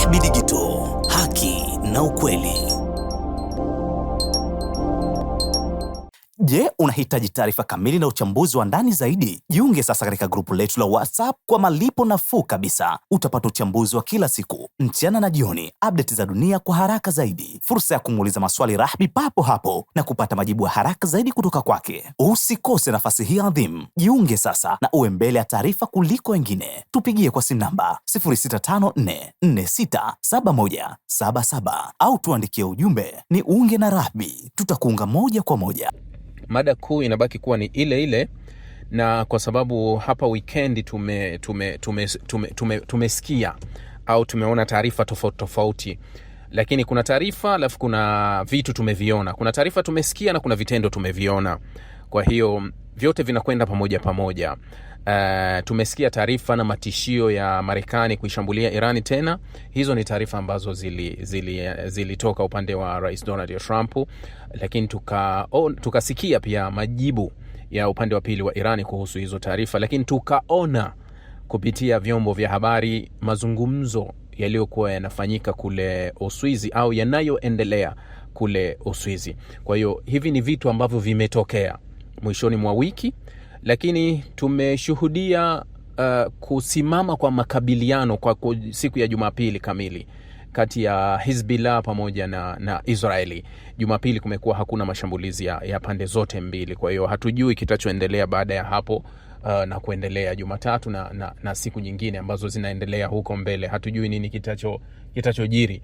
Rahby Digital, haki na ukweli. Je, unahitaji taarifa kamili na uchambuzi wa ndani zaidi? Jiunge sasa katika grupu letu la WhatsApp kwa malipo nafuu kabisa. Utapata uchambuzi wa kila siku, mchana na jioni, update za dunia kwa haraka zaidi, fursa ya kumuuliza maswali Rahby papo hapo na kupata majibu ya haraka zaidi kutoka kwake. Usikose nafasi hii adhimu. Jiunge sasa na uwe mbele ya taarifa kuliko wengine. Tupigie kwa simu namba 0654467177 au tuandikie ujumbe ni unge na Rahby. Tutakuunga moja kwa moja. Mada kuu inabaki kuwa ni ile ile, na kwa sababu hapa weekend tumesikia au tumeona taarifa tofauti, lakini kuna taarifa alafu kuna vitu tumeviona. Kuna taarifa tumesikia na kuna vitendo tumeviona. Kwa hiyo vyote vinakwenda pamoja. Tumesikia taarifa na matishio ya Marekani kuishambulia Irani tena. Hizo ni taarifa ambazo zilitoka upande wa Rais Donald Trump, lakini tukasikia pia majibu ya upande wa pili wa Irani kuhusu hizo taarifa, lakini tukaona kupitia vyombo vya habari mazungumzo yaliyokuwa yanafanyika kule Uswizi au yanayoendelea kule Uswizi. Kwa hiyo hivi ni vitu ambavyo vimetokea mwishoni mwa wiki, lakini tumeshuhudia kusimama kwa makabiliano kwa siku ya Jumapili kamili kati ya Hezbollah pamoja na Israeli. Jumapili kumekuwa hakuna mashambulizi ya pande zote mbili. Kwa hiyo hatujui kitachoendelea baada ya hapo na kuendelea Jumatatu na siku nyingine ambazo zinaendelea huko mbele. Hatujui nini kitachojiri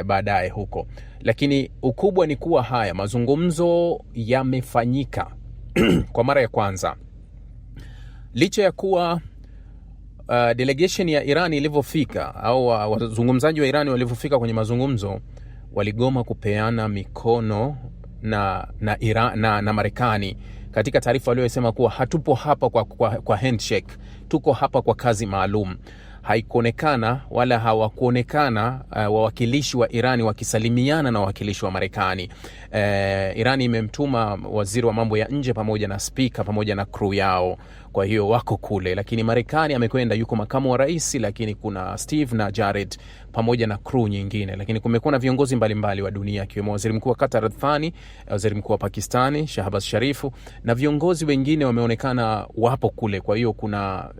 baadaye huko. Lakini ukubwa ni kuwa haya mazungumzo yamefanyika kwa mara ya kwanza. Licha ya kuwa delegation ya Irani ilivyofika au wazungumzaji wa Irani walivyofika kwenye mazungumzo, waligoma kupeana mikono na Marekani. Katika taarifa waliyosema kuwa hatupo hapa kwa handshake, tuko hapa kwa kazi maalum. Haikuonekana wala hawakuonekana wawakilishi wa Irani wakisalimiana na wawakilishi wa Marekani. Irani imemtuma waziri wa mambo ya nje pamoja na speaker pamoja na crew yao. Kwa hiyo wako kule, lakini Marekani amekwenda, yuko makamu wa rais, lakini kuna Steve na Jared pamoja na crew nyingine. Lakini kumekuwa na viongozi mbalimbali wa dunia akiwemo waziri mkuu wa Qatar Thani, waziri mkuu wa Pakistani Shahbaz Sharif na viongozi wengine wameonekana wapo kule. Kwa hiyo kuna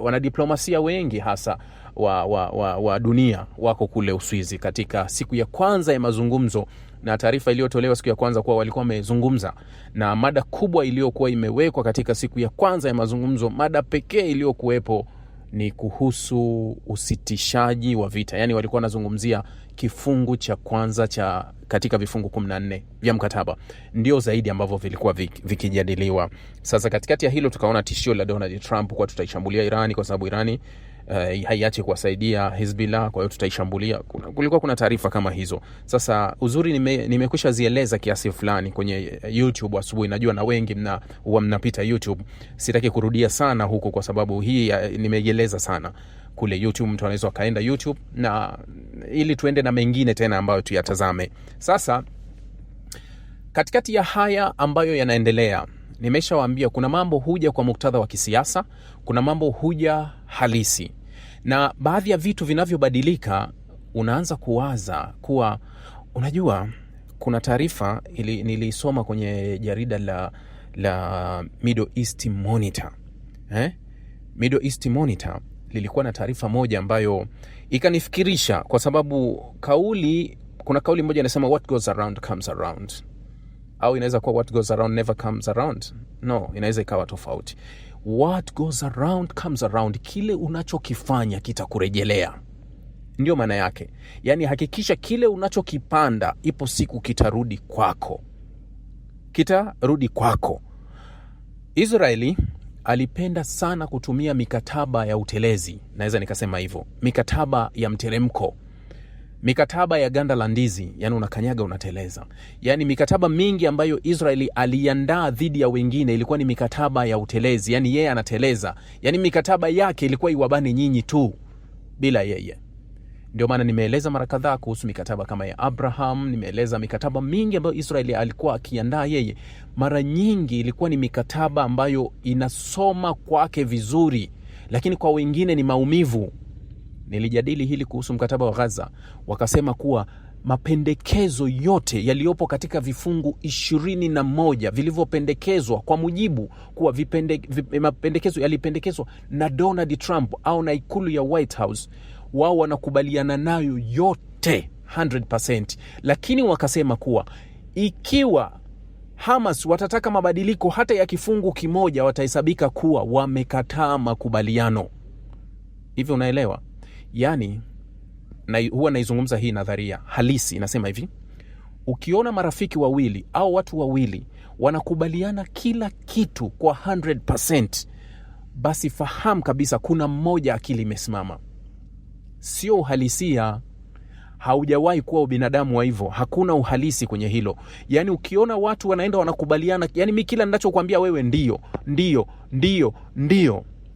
wanadiplomasia wengi hasa wa dunia wako kule Uswizi katika siku ya kwanza ya mazungumzo. Na taarifa iliyotolewa siku ya kwanza kuwa walikuwa wamezungumza, na mada kubwa iliyokuwa imewekwa katika siku ya kwanza ya mazungumzo, mada pekee iliyokuwepo ni kuhusu usitishaji wa vita. Yani walikuwa wanazungumzia kifungu cha kwanza cha katika vifungu 14 vya mkataba, ndio zaidi ambavyo vilikuwa vikijadiliwa. Sasa katikati ya hilo tukaona tishio la Donald Trump kwa tutaishambulia Irani kwa sababu Irani haiache kuwasaidia Hezbollah, kwa hiyo tutaishambulia. Kulikuwa kuna taarifa kama hizo. Sasa uzuri nimekwisha zieleza kiasi fulani kwenye YouTube asubuhi. Najua na wengi mnapita YouTube. Sitaki kurudia sana huko kwa sababu hii nimeieleza sana kule YouTube. Mtu anaweza kaenda YouTube na ili tuende na mengine tena ambayo tuyatazame. Sasa katikati ya haya ambayo yanaendelea, nimeshawaambia kuna mambo huja kwa muktadha wa kisiasa, kuna mambo huja halisi. Na baadhi ya vitu vinavyobadilika unaanza kuwaza kuwa, unajua kuna taarifa nilisoma kwenye jarida la Middle East Monitor. Middle East Monitor lilikuwa na taarifa moja ambayo ikanifikirisha, kwa sababu kuna kauli moja inasema what goes around comes around. Au inaweza kuwa what goes around never comes around. No, inaweza ikawa tofauti. What goes around comes around. Kile unachokifanya kitakurejelea. Ndio maana yake. Yani hakikisha kile unachokipanda ipo siku kitarudi kwako. Israeli alipenda sana kutumia mikataba ya utelezi. Naweza nikasema hivyo. Mikataba ya mteremko. Mikataba ya ganda la ndizi, yani unakanyaga unateleza. Yani mikataba mingi ambayo Israeli aliandaa dhidi ya wengine ilikuwa ni mikataba ya utelezi, yani yeye anateleza. Yani mikataba yake ilikuwa iwabane nyinyi tu bila yeye. Ndio maana nimeeleza mara kadhaa kuhusu mikataba kama ya Abraham, nimeeleza mikataba mingi ambayo Israeli alikuwa akiandaa yeye. Mara nyingi ilikuwa ni mikataba ambayo inasoma kwake vizuri, lakini kwa wengine ni maumivu. nilijadili hili kuhusu mkataba wa Gaza, wakasema kuwa mapendekezo yote yaliyopo katika vifungu 21 vilivyopendekezwa kwa mujibu kuwa mapendekezo yalipendekezwa na Donald Trump au na ikulu ya White House, wao wanakubaliana nayo yote 100%. Lakini wakasema kuwa ikiwa Hamas watataka mabadiliko hata ya kifungu kimoja, watahesabika kuwa wamekataa makubaliano. Hivyo unaelewa? Yani huwa naizungumza hii nadharia halisi, inasema hivi: ukiona marafiki wawili au watu wawili wanakubaliana kila kitu kwa 100%, basi fahamu kabisa kuna mmoja akili imesimama. Sio uhalisia, haujawahi kuwa ubinadamu wa hivyo, hakuna uhalisi kwenye hilo. Yani ukiona watu wanaenda wanakubaliana, yani mimi kila ninachokuambia wewe ndio,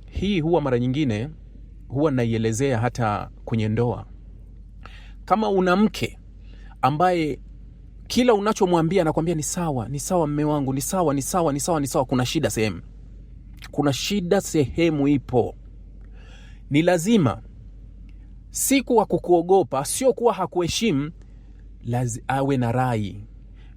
hii huwa mara nyingine huwa naielezea hata kwenye ndoa. Kama una mke ambaye kila unachomwambia anakuambia ni sawa mme wangu, ni sawa, kuna shida sehemu ipo. Ni lazima, si kuwa kukuogopa, sio kuwa hakuheshimu, awe na rai.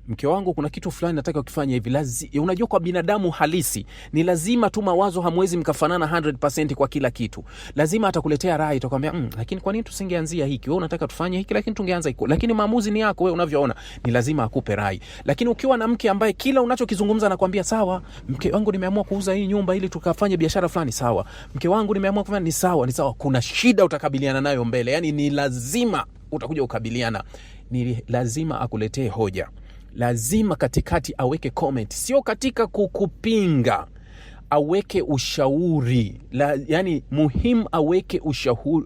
Mke wangu kuna kitu fulani nataka ukifanya hivi. Unajua kwa binadamu halisi ni lazima tu mawazo hamwezi mkafanana 100% kwa kila kitu. Lazima atakuletea rai, atakwambia lakini kwa nini tusingeanzia hiki? Wewe unataka tufanye hiki lakini tungeanza hiki. Lakini maamuzi ni yako wewe unavyoona. Ni lazima akupe rai. Lakini ukiwa na mke ambaye kila unachokizungumza anakuambia sawa, mke wangu nimeamua kuuza hii nyumba ili tukafanye biashara fulani, sawa. Mke wangu nimeamua kufanya, ni sawa. Kuna shida utakabiliana nayo mbele. Yani ni lazima utakuja ukabiliana. Ni lazima akuletee hoja. Lazima katikati aweke comment, sio katika kukupinga, aweke ushauri. Yani muhimu aweke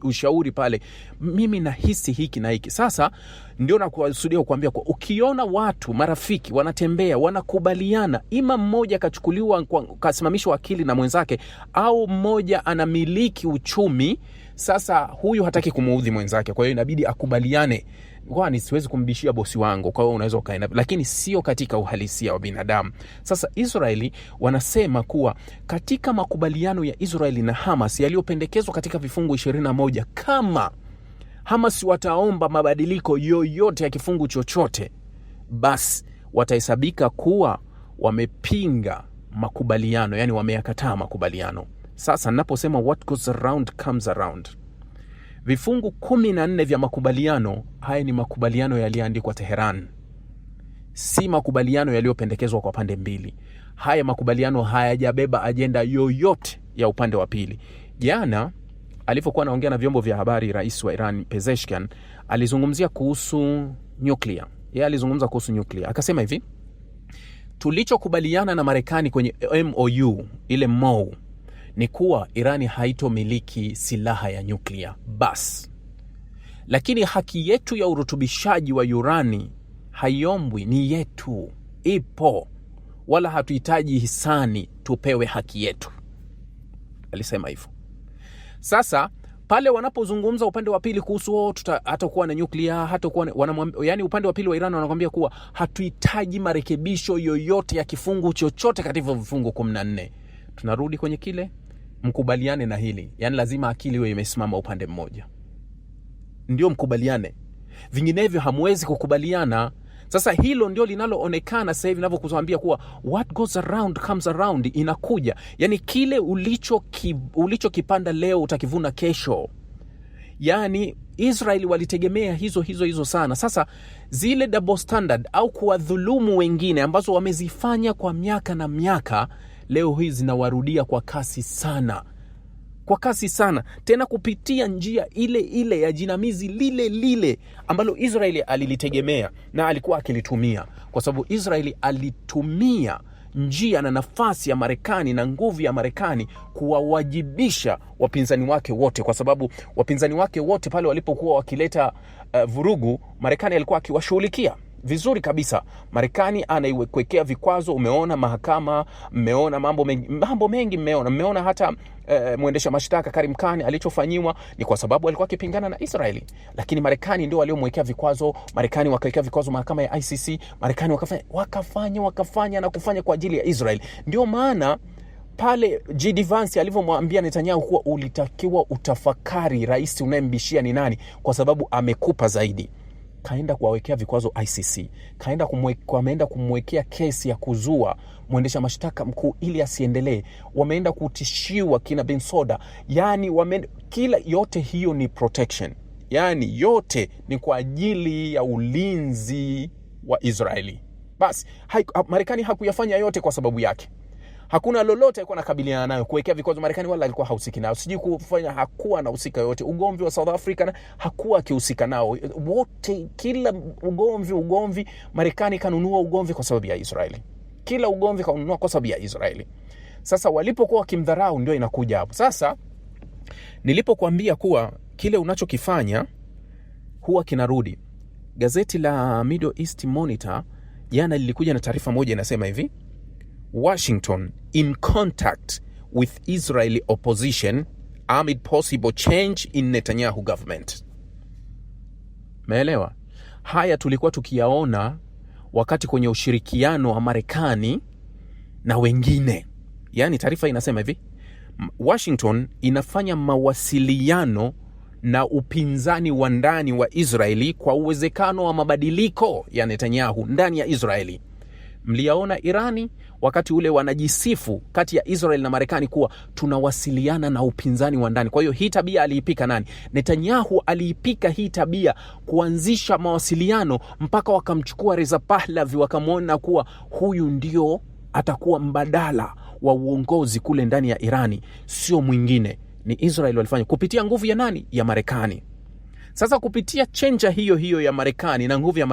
ushauri pale, mimi nahisi hiki na hiki. Sasa ndio nakusudia kukuambia kwa ukiona watu marafiki wanatembea wanakubaliana, ima mmoja kachukuliwa kasimamishwa akili na mwenzake, au mmoja anamiliki uchumi, sasa huyu hataki kumuudhi mwenzake, kwa hiyo inabidi akubaliane. Kwani siwezi kumbishia bosi wangu, kwa hiyo unaweza ukaenda, lakini sio katika uhalisia wa binadamu. Sasa Israeli wanasema kuwa katika makubaliano ya Israeli na Hamas yaliyopendekezwa katika vifungu 21, kama Hamas wataomba mabadiliko yoyote ya kifungu chochote, basi watahesabika kuwa wamepinga makubaliano, yani wameyakataa makubaliano. Sasa ninaposema what goes around comes around, vifungu 14 vya makubaliano haya ni makubaliano yaliyoandikwa Teheran, si makubaliano yaliyopendekezwa kwa pande mbili. Haya makubaliano hayajabeba ajenda yoyote ya upande wa pili. Jana alipokuwa anaongea na vyombo vya habari, rais wa Iran Pezeshkian alizungumzia kuhusu nyuklia. Yeye alizungumza kuhusu nyuklia, akasema hivi: tulichokubaliana na Marekani kwenye MOU ile MOU ni kuwa Irani haitomiliki silaha ya nyuklia bas. Lakini haki yetu ya urutubishaji wa urani haiombwi, ni yetu, ipo, wala hatuhitaji hisani tupewe haki yetu. Alisema hivyo. Sasa pale wanapozungumza upande wa pili kuhusu hatakuwa na nyuklia, hatakuwa yani upande wa pili wa Iran wanakuambia kuwa hatuhitaji marekebisho yoyote ya kifungu chochote katika vifungu 14. Tunarudi kwenye kile, mkubaliane na hili. Yani lazima akili iwe imesimama upande mmoja, ndio mkubaliane, vinginevyo hamwezi kukubaliana. Sasa hilo ndio linaloonekana sasa hivi ninavyokuambia kuwa what goes around comes around, inakuja. Yani kile ulichokipanda leo utakivuna kesho. Yani Israeli walitegemea hizo sana. Sasa zile double standard au kuwadhulumu wengine ambazo wamezifanya kwa miaka na miaka, leo hii zinawarudia kwa kasi sana. Tena kupitia njia ile ya jinamizi lile ambalo Israeli alilitegemea na alikuwa akilitumia, kwa sababu Israeli alitumia njia na nafasi ya Marekani na nguvu ya Marekani kuwawajibisha wapinzani wake wote, kwa sababu wapinzani wake wote pale walipokuwa wakileta vurugu, Marekani alikuwa akiwashughulikia vizuri kabisa. Marekani anaiwekea vikwazo, umeona mahakama, mmeona mambo mengi, mmeona hata muendesha mashtaka Karim Khan alichofanyiwa ni kwa sababu alikuwa akipingana na Israeli. Lakini Marekani ndio waliomwekea vikwazo, Marekani wakawekea vikwazo mahakama ya ICC, Marekani wakafanya na kufanya kwa ajili ya Israeli. Ndio maana pale J.D. Vance alivyomwambia Netanyahu kuwa ulitakiwa utafakari rais unayembishia ni nani kwa sababu amekupa zaidi, kaenda kuwawekea vikwazo ICC, wameenda kumwekea kesi ya kuzua mwendesha mashtaka mkuu ili asiendelee, wameenda kutishiwa kina Bensouda, yani kila yote hiyo ni protection, yani yote ni kwa ajili ya ulinzi wa Israeli. Basi Marekani hakuyafanya yote kwa sababu yake. Hakuna lolote alikuwa nakabiliana nayo kuwekea vikwazo Marekani, wala alikuwa hahusiki nao. Sijui kufanya, hakuwa na husika yote. Ugomvi wa South Africa hakuwa akihusika nao. Wote, kila ugomvi Marekani kanunua ugomvi kwa sababu ya Israeli. Kila ugomvi kanunua kwa sababu ya Israeli. Sasa walipokuwa wakimdharau ndio inakuja hapo. Sasa nilipokuambia kuwa kile unachokifanya huwa kinarudi. Gazeti la Middle East Monitor jana lilikuja na taarifa moja inasema hivi: Washington in contact with Israeli opposition amid possible change in Netanyahu government. Meelewa? Haya tulikuwa tukiyaona wakati kwenye ushirikiano wa Marekani na wengine. Yani taarifa inasema hivi: Washington inafanya mawasiliano na upinzani wa ndani wa Israeli kwa uwezekano wa mabadiliko ya Netanyahu ndani ya Israeli. Mliaona Irani wakati ule wanajisifu kati ya Israel na Marekani kuwa tunawasiliana na upinzani wa ndani. Kwa hiyo hii tabia aliipika nani? Netanyahu aliipika hii tabia, kuanzisha mawasiliano mpaka wakamchukua Reza Pahlavi, wakamwona kuwa huyu ndio atakuwa mbadala wa uongozi kule ndani ya Irani, sio mwingine, ni Israel. Walifanya kupitia nguvu ya nani? Ya Marekani. Sasa kupitia chenja hiyo ya Marekani na nguvu ya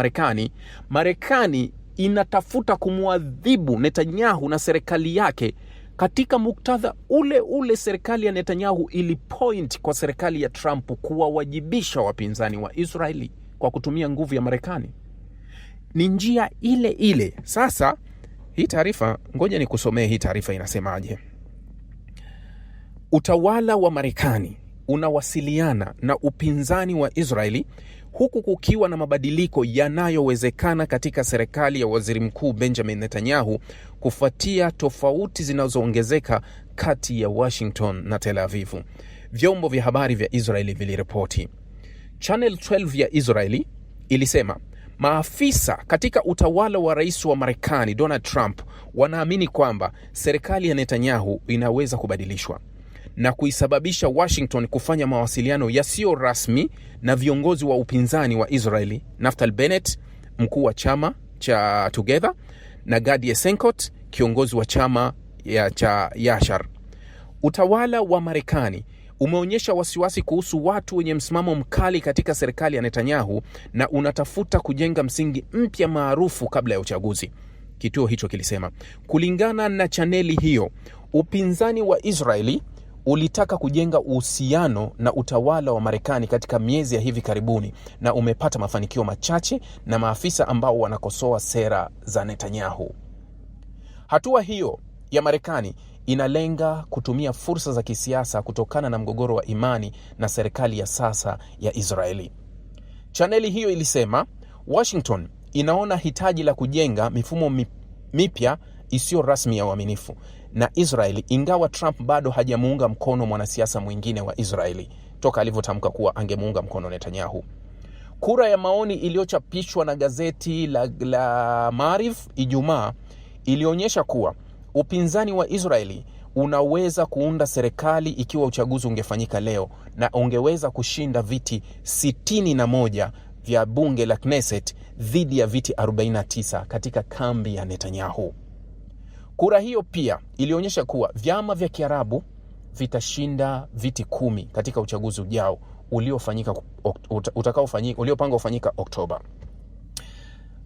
Marekani inatafuta kumwadhibu Netanyahu na serikali yake. Katika muktadha ule serikali ya Netanyahu ilipoint kwa serikali ya Trump kuwawajibisha wapinzani wa Israeli kwa kutumia nguvu ya Marekani. Ni njia ile. Sasa hii taarifa, ngoja nikusomee hii taarifa inasemaje. Utawala wa Marekani unawasiliana na upinzani wa Israeli huku kukiwa na mabadiliko yanayowezekana katika serikali ya Waziri Mkuu Benjamin Netanyahu kufuatia tofauti zinazoongezeka kati ya Washington na Tel Aviv. Vyombo vya habari vya Israeli viliripoti. Channel 12 ya Israeli ilisema maafisa katika utawala wa rais wa Marekani Donald Trump wanaamini kwamba serikali ya Netanyahu inaweza kubadilishwa na kuisababisha Washington kufanya mawasiliano yasiyo rasmi na viongozi wa upinzani wa Israeli, Naftali Bennett, mkuu wa chama cha Together, na Gadi Eisenkot, kiongozi wa chama cha Yashar. Utawala wa Marekani umeonyesha wasiwasi kuhusu watu wenye msimamo mkali katika serikali ya Netanyahu na unatafuta kujenga msingi mpya maarufu kabla ya uchaguzi, kituo hicho kilisema. Kulingana na chaneli hiyo, upinzani wa Israeli ulitaka kujenga uhusiano na utawala wa Marekani katika miezi ya hivi karibuni na umepata mafanikio machache na maafisa ambao wanakosoa sera za Netanyahu. Hatua hiyo ya Marekani inalenga kutumia fursa za kisiasa kutokana na mgogoro wa imani na serikali ya sasa ya Israeli. Chaneli hiyo ilisema Washington inaona hitaji la kujenga mifumo mipya isiyo rasmi ya uaminifu na Israeli, ingawa Trump bado hajamuunga mkono mwanasiasa mwingine wa Israeli toka alivyotamka kuwa angemuunga mkono Netanyahu. Kura ya maoni iliyochapishwa na gazeti la Maariv Ijumaa ilionyesha kuwa upinzani wa Israeli unaweza kuunda serikali ikiwa uchaguzi ungefanyika leo na ungeweza kushinda viti 61 vya bunge la Knesset dhidi ya viti 49 katika kambi ya Netanyahu. Kura hiyo pia ilionyesha kuwa vyama vya Kiarabu vitashinda viti 10 katika uchaguzi ujao uliopangwa kufanyika Oktoba.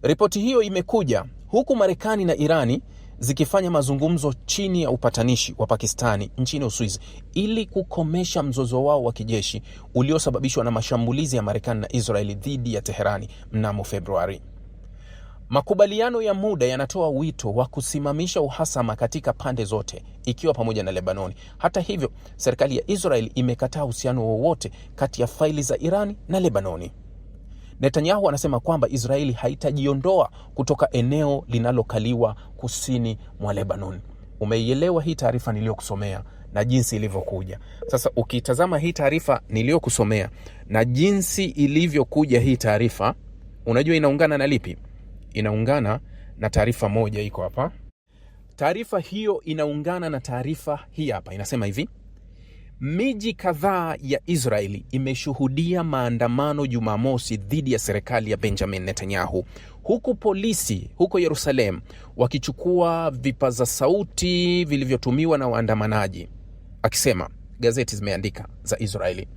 Ripoti hiyo imekuja huku Marekani na Irani zikifanya mazungumzo chini ya upatanishi wa Pakistani nchini Uswizi ili kukomesha mzozo wao wa kijeshi uliosababishwa na mashambulizi ya Marekani na Israeli dhidi ya Teherani mnamo Februari. Makubaliano ya muda yanatoa wito wa kusimamisha uhasama katika pande zote, ikiwa pamoja na Lebanoni. Hata hivyo, serikali ya Israeli imekataa uhusiano wowote kati ya faili za Irani na Lebanoni. Netanyahu anasema kwamba Israeli haitajiondoa kutoka eneo linalokaliwa kusini mwa Lebanon. Umeielewa hii taarifa niliyokusomea na jinsi ilivyokuja. Sasa ukitazama hii taarifa niliyokusomea na jinsi ilivyokuja hii taarifa, unajua inaungana na lipi? Inaungana na taarifa moja iko hapa. Taarifa hiyo inaungana na taarifa hii hapa. Inasema hivi: miji kadhaa ya Israeli imeshuhudia maandamano Jumamosi dhidi ya serikali ya Benjamin Netanyahu, huku polisi huko Yerusalem wakichukua vipaza sauti vilivyotumiwa na waandamanaji. Akisema, gazeti zimeandika za Israeli.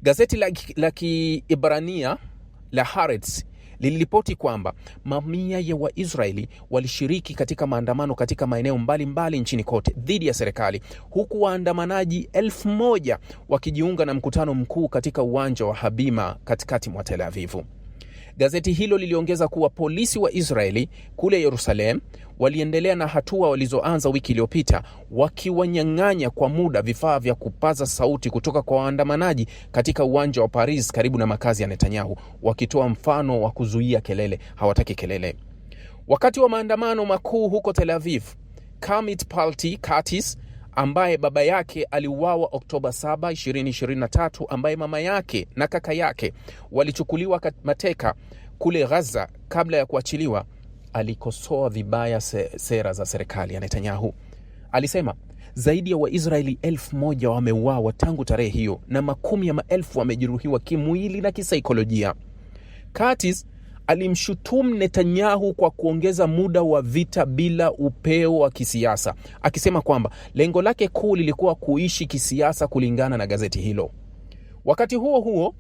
Gazeti la Kiebrania la Haaretz liliripoti kwamba mamia ya Waisraeli walishiriki katika maandamano katika maeneo mbalimbali nchini kote dhidi ya serikali, huku waandamanaji 1,000 wakijiunga na mkutano mkuu katika uwanja wa Habima katikati mwa Tel Aviv. Gazeti hilo liliongeza kuwa polisi wa Israeli kule Yerusalem waliendelea na hatua walizoanza wiki iliyopita, wakiwanyang'anya kwa muda vifaa vya kupaza sauti kutoka kwa waandamanaji katika uwanja wa Paris karibu na makazi ya Netanyahu, wakitoa mfano wa kuzuia kelele. Hawataki kelele. Wakati wa maandamano makuu huko Tel Aviv, Kamit Palti Katis, ambaye baba yake aliuawa Oktoba 7, 2023, ambaye mama yake na kaka yake walichukuliwa mateka kule Gaza kabla ya kuachiliwa, alikosoa vibaya sera za serikali ya Netanyahu. Alisema zaidi ya Waisraeli 1,000 wameuawa tangu tarehe hiyo na makumi ya maelfu wamejeruhiwa kimwili na kisaikolojia. Katis alimshutumu Netanyahu kwa kuongeza muda wa vita bila upeo wa kisiasa, akisema kwamba lengo lake kuu lilikuwa kuishi kisiasa kulingana na gazeti hilo. Wakati huo huo,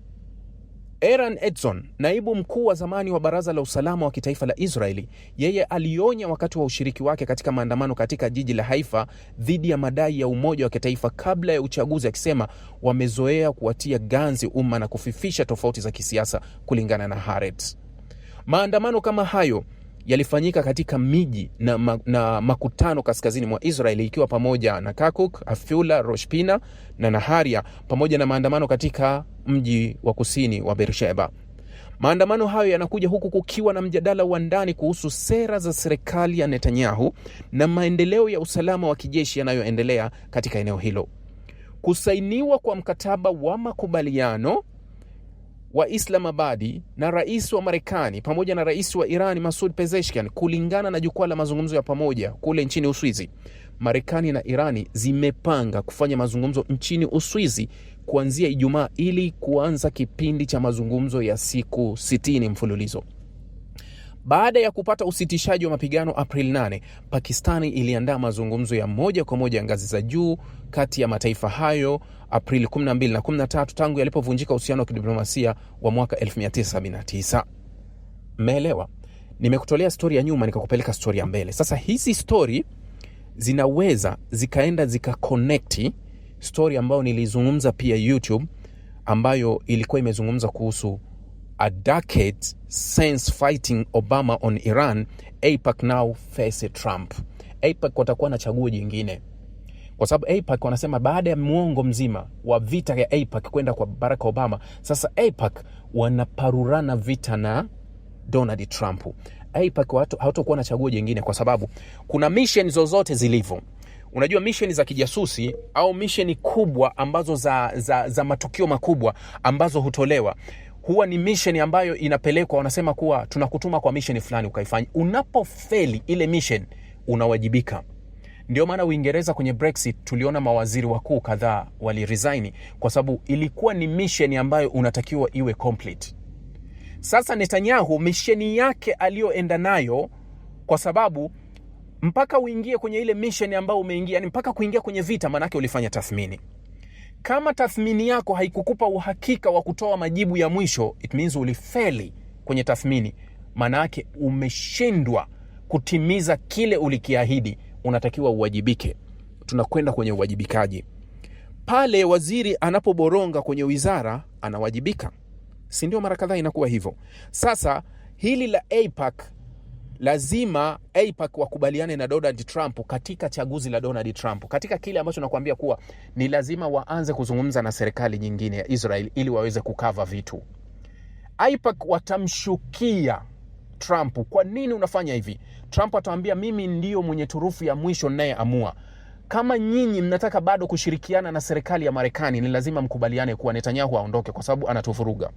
Eran Edson, naibu mkuu wa zamani wa Baraza la Usalama wa Kitaifa la Israeli, yeye alionya wakati wa ushiriki wake katika maandamano katika jiji la Haifa dhidi ya madai ya umoja wa kitaifa kabla ya uchaguzi, akisema wamezoea kuwatia ganzi umma na kufifisha tofauti za kisiasa kulingana na Haaretz. Maandamano kama hayo yalifanyika katika miji na makutano kaskazini mwa Israeli, ikiwa pamoja na Kirkuk, Afula, Rosh Pina na Naharia, pamoja na maandamano katika mji wa kusini wa Beersheba. Maandamano hayo yanakuja huku kukiwa na mjadala wa ndani kuhusu sera za serikali ya Netanyahu na maendeleo ya usalama wa kijeshi yanayoendelea katika eneo hilo. Kusainiwa kwa mkataba wa makubaliano wa Islamabad na rais wa Marekani pamoja na rais wa Iran Masoud Pezeshkian, kulingana na jukwaa la mazungumzo ya pamoja kule nchini Uswizi. Marekani na Irani zimepanga kufanya mazungumzo nchini Uswizi kuanzia Ijumaa ili kuanza kipindi cha mazungumzo ya siku 60 mfululizo. Baada ya kupata usitishaji wa mapigano April 8, Pakistani iliandaa mazungumzo ya moja kwa moja ya ngazi za juu kati ya mataifa hayo April 12 na 13 tangu yalipovunjika uhusiano wa kidiplomasia wa mwaka 1979. Mmeelewa? Nimekutolea story ya nyuma nikakupeleka story ya mbele. Sasa hizi story zinaweza zikaenda zikaconnect story ambayo nilizungumza pia YouTube, ambayo ilikuwa imezungumza kuhusu a decade since fighting Obama on Iran, AIPAC now face Trump. AIPAC watakuwa na chaguo jingine, kwa sababu AIPAC wanasema baada ya muongo mzima wa vita ya AIPAC kwenda kwa Barack Obama, sasa AIPAC wanaparurana vita na Donald Trump. AIPAC hawatakuwa na chaguo jingine, kwa sababu kuna mission zozote zilivyo. Unajua mission za kijasusi au mission kubwa ambazo za matukio makubwa ambazo hutolewa, huwa ni mission ambayo inapelekwa, wanasema kuwa tunakutuma kwa mission fulani ukaifanya. Unapofeli ile mission unawajibika. Ndio maana Uingereza kwenye Brexit tuliona mawaziri wakuu kadhaa waliresign, kwa sababu ilikuwa ni mission ambayo unatakiwa iwe complete. Sasa Netanyahu mission yake aliyoenda nayo, kwa sababu mpaka uingie kwenye ile mission ambayo umeingia, yani mpaka kuingia kwenye vita, manake ulifanya tathmini. Kama tathmini yako haikukupa uhakika wa kutoa majibu ya mwisho, it means ulifeli kwenye tathmini, manake umeshindwa kutimiza kile ulikiahidi. Unatakiwa uwajibike. Tunakwenda kwenye uwajibikaji. Pale waziri anapoboronga kwenye wizara anawajibika, si ndio? Mara kadhaa inakuwa hivyo. Sasa hili la AIPAC, lazima AIPAC wakubaliane na Donald Trump katika chaguzi la Donald Trump, katika kile ambacho nakwambia kuwa ni lazima waanze kuzungumza na serikali nyingine ya Israel ili waweze kukava vitu. AIPAC watamshukia Trump, kwa nini unafanya hivi? Trump atawaambia, mimi ndio mwenye turufu ya mwisho ninayeamua. Kama nyinyi mnataka bado kushirikiana na serikali ya Marekani, ni lazima mkubaliane kuwa Netanyahu aondoke kwa sababu anatuvuruga.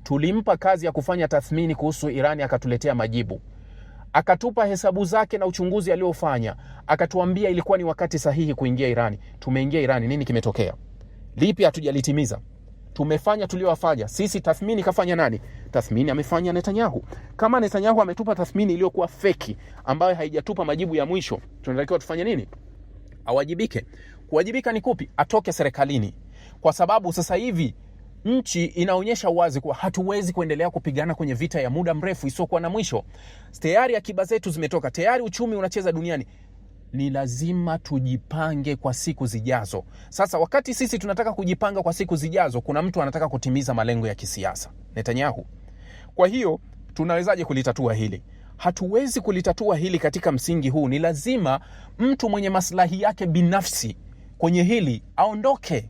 Tulimpa kazi ya kufanya tathmini kuhusu Irani, akatuletea majibu. Akatupa hesabu zake na uchunguzi aliofanya, akatuambia ilikuwa ni wakati sahihi kuingia Irani. Tumeingia Irani, nini kimetokea? Lipi hatujalitimiza? Tumefanya tuliowafanya sisi. Tathmini kafanya nani? Tathmini amefanya Netanyahu. Kama Netanyahu ametupa tathmini iliyokuwa feki, ambayo haijatupa majibu ya mwisho, tunatakiwa tufanye nini? Awajibike. Kuwajibika ni kupi? Atoke serikalini, kwa sababu sasa hivi nchi inaonyesha wazi kuwa hatuwezi kuendelea kupigana kwenye vita ya muda mrefu isiokuwa na mwisho. Tayari akiba zetu zimetoka, tayari uchumi unacheza duniani. Ni lazima tujipange kwa siku zijazo. Sasa wakati sisi tunataka kujipanga kwa siku zijazo, kuna mtu anataka kutimiza malengo ya kisiasa, Netanyahu. Kwa hiyo tunawezaje kulitatua hili? Hatuwezi kulitatua hili katika msingi huu. Ni lazima mtu mwenye maslahi yake binafsi kwenye hili aondoke,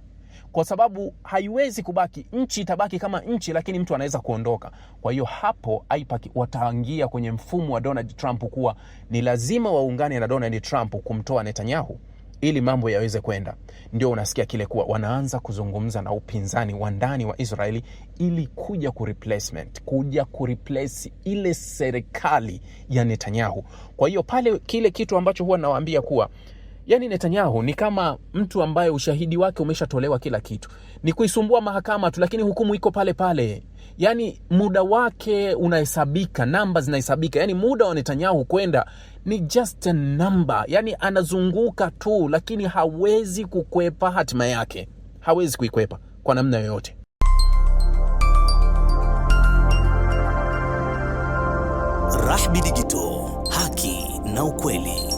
kwa sababu haiwezi kubaki. Nchi itabaki kama nchi, lakini mtu anaweza kuondoka. Kwa hiyo hapo AIPAC wataingia kwenye mfumo wa Donald Trump kuwa ni lazima waungane na Donald Trump kumtoa Netanyahu ili mambo yaweze kwenda. Ndio unasikia kile kuwa wanaanza kuzungumza na upinzani wa ndani wa Israeli ili kuja kureplace ile serikali ya Netanyahu. Kwa hiyo pale kile kitu ambacho huwa nawaambia kuwa yani Netanyahu ni kama mtu ambaye ushahidi wake umeshatolewa kila kitu. Ni kuisumbua mahakama tu, lakini hukumu iko pale pale. Yani muda wake unahesabika, namba zinahesabika. Yani muda wa Netanyahu kwenda ni just a number. Yani anazunguka tu, lakini hawezi kukwepa hatima yake. Hawezi kuikwepa kwa namna yoyote. Rahby Digital, haki na ukweli.